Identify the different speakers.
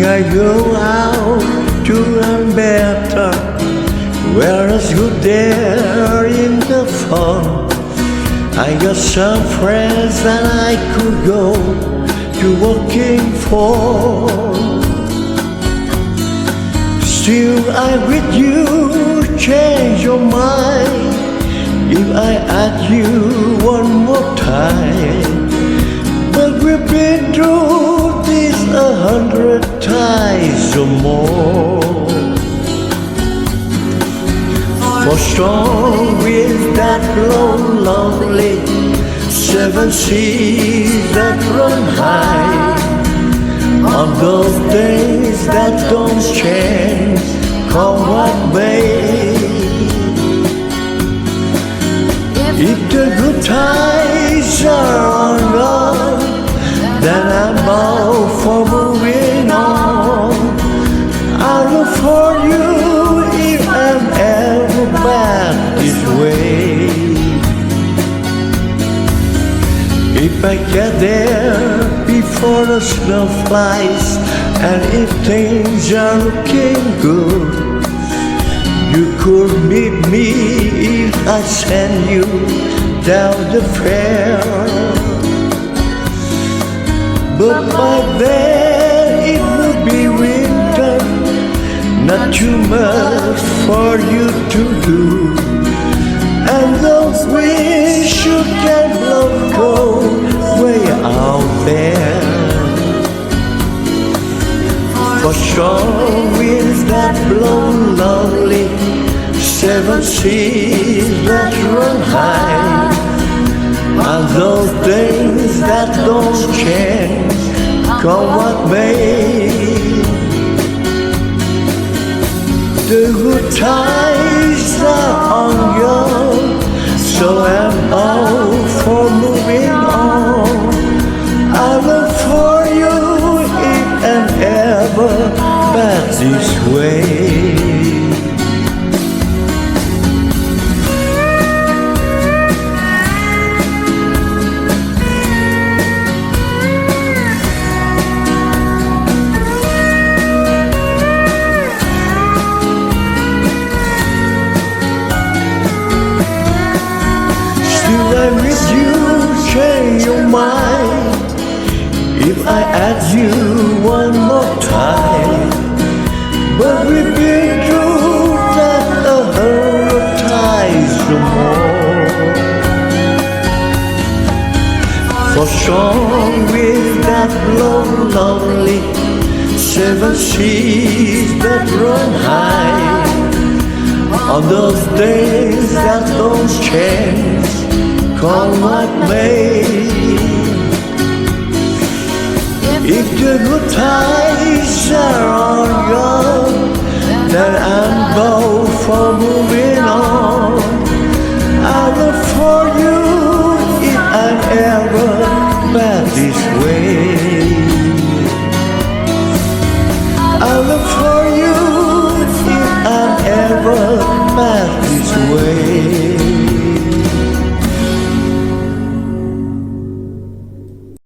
Speaker 1: I go out to Alberta, where it's good there in the fall. I got some friends that I could go to working for. Still I with you change your mind if I ask you one more time. But we've been through this 100 times or more. For strong with that lonely 7 seas that run high. On those days that don't change, come what may. If the good times are gone, then I'm out for moving on. I look for you if I'm ever back this way. If I get there before the snow flies, and if things are looking good, you could meet me if I send you down the fair. But by then it would be winter, not too much for you to do. And those winds you can blow cold way out there. For strong winds that blow lonely, 7 seas that run high. And those things that don't change, come what may. The good times are on you, so I'm out for moving on. I look for you if and ever back this way. I with you change your mind if I ask you one more time. But we've been through that 100 times or more. For strong with that lonely 7 seas that run high. On those days that don't change, come what may. If the good times are all gone, then I'm bound for moving on. I look for you if I'm ever back this way.